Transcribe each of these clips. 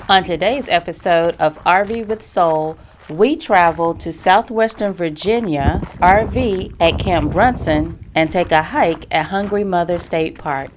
On today's episode of RV with Soul, we travel to southwestern Virginia, RV at Camp Brunson, and take a hike at Hungry Mother State Park.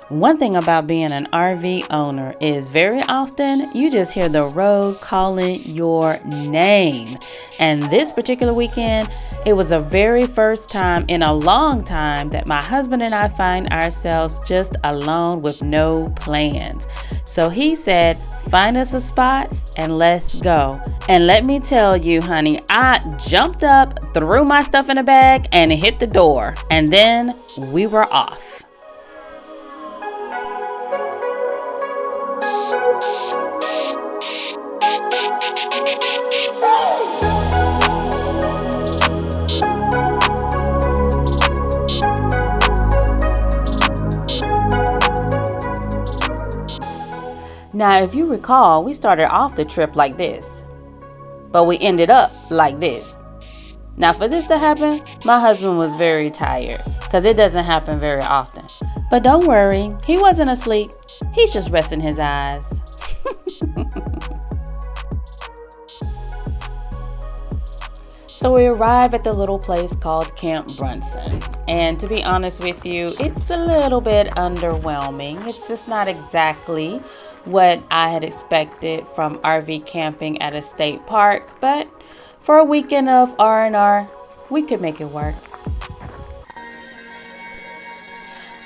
One thing about being an RV owner is very often you just hear the road calling your name. And this particular weekend, it was the very first time in a long time that my husband and I find ourselves just alone with no plans. So he said, find us a spot and let's go. And let me tell you, honey, I jumped up, threw my stuff in a bag and hit the door. And then we were off. Now, if you recall, we started off the trip like this, but we ended up like this. Now, for this to happen, my husband was very tired because it doesn't happen very often. But don't worry, he wasn't asleep. He's just resting his eyes. So we arrive at the little place called Camp Brunson. And to be honest with you, it's a little bit underwhelming. It's just not exactly what I had expected from RV camping at a state park. But for a weekend of R&R, we could make it work.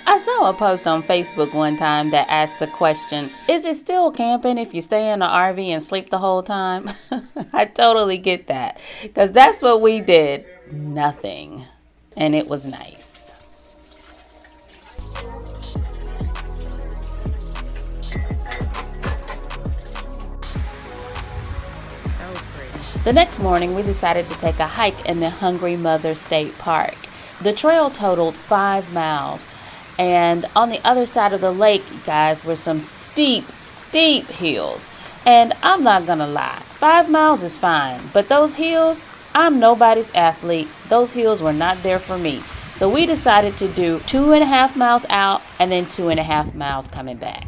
I saw a post on Facebook one time that asked the question, is it still camping if you stay in an RV and sleep the whole time? I totally get that, because that's what we did. Nothing. And it was nice. The next morning, we decided to take a hike in the Hungry Mother State Park. The trail totaled 5 miles. And on the other side of the lake, you guys, were some steep hills. And I'm not gonna lie, 5 miles is fine. But those hills, I'm nobody's athlete. Those hills were not there for me. So we decided to do 2.5 miles out and then 2.5 miles coming back.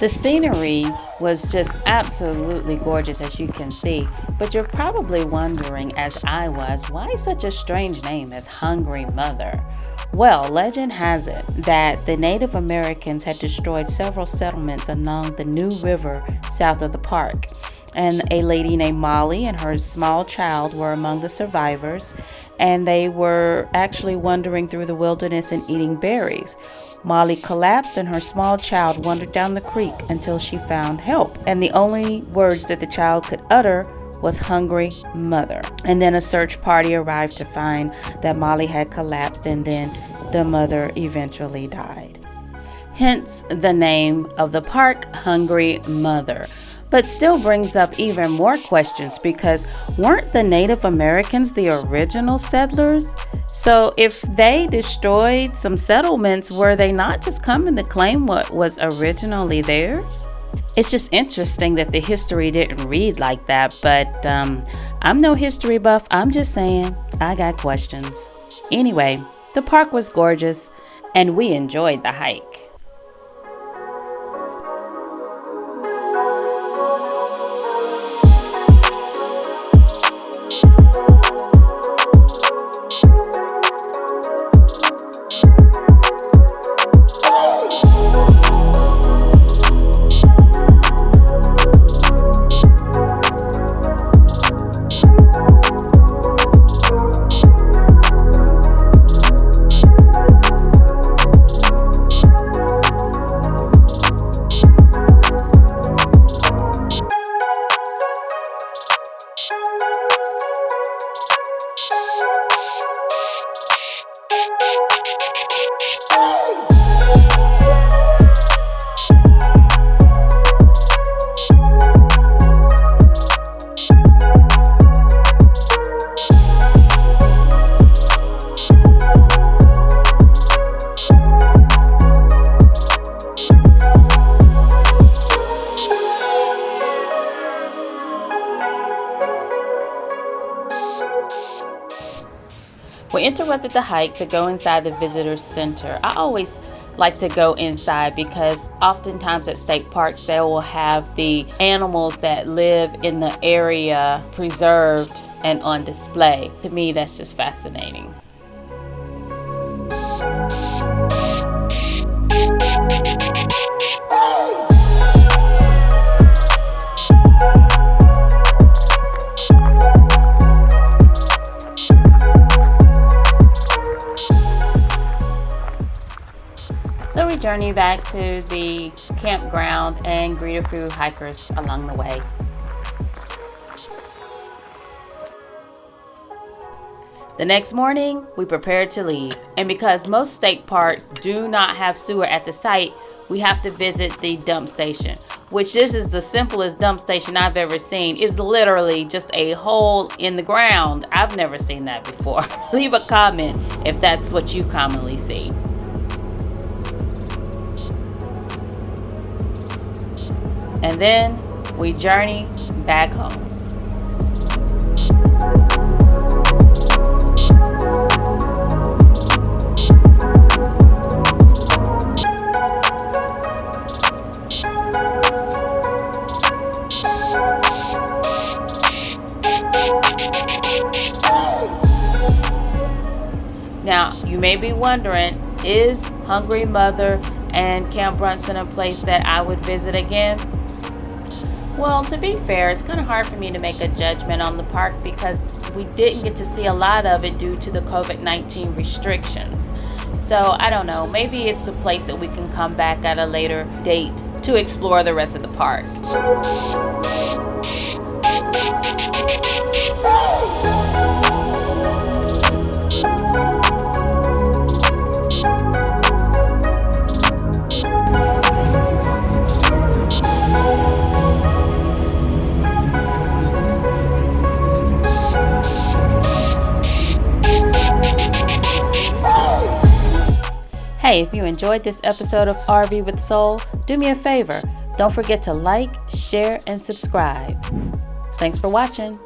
The scenery was just absolutely gorgeous, as you can see, but you're probably wondering, as I was, why such a strange name as Hungry Mother? Well, legend has it that the Native Americans had destroyed several settlements along the New River south of the park. And a lady named Molly and her small child were among the survivors, and they were actually wandering through the wilderness and eating berries. Molly collapsed and her small child wandered down the creek until she found help. And the only words that the child could utter was Hungry Mother. And then a search party arrived to find that Molly had collapsed and then the mother eventually died. Hence the name of the park, Hungry Mother. But still brings up even more questions, because weren't the Native Americans the original settlers? So if they destroyed some settlements, were they not just coming to claim what was originally theirs? It's just interesting that the history didn't read like that, but I'm no history buff. I'm just saying I got questions. Anyway, the park was gorgeous and we enjoyed the hike. We interrupted the hike to go inside the visitor center. I always like to go inside because oftentimes at state parks they will have the animals that live in the area preserved and on display. To me, that's just fascinating. So we journey back to the campground and greet a few hikers along the way. The next morning, we prepared to leave. And because most state parks do not have sewer at the site, we have to visit the dump station, which this is the simplest dump station I've ever seen. It's literally just a hole in the ground. I've never seen that before. Leave a comment if that's what you commonly see. And then we journey back home. Now, you may be wondering, is Hungry Mother and Camp Brunson a place that I would visit again? Well, to be fair, it's kind of hard for me to make a judgment on the park because we didn't get to see a lot of it due to the COVID-19 restrictions. So I don't know, maybe it's a place that we can come back at a later date to explore the rest of the park. Hey, if you enjoyed this episode of RV with Soul, do me a favor. Don't forget to like, share, and subscribe. Thanks for watching.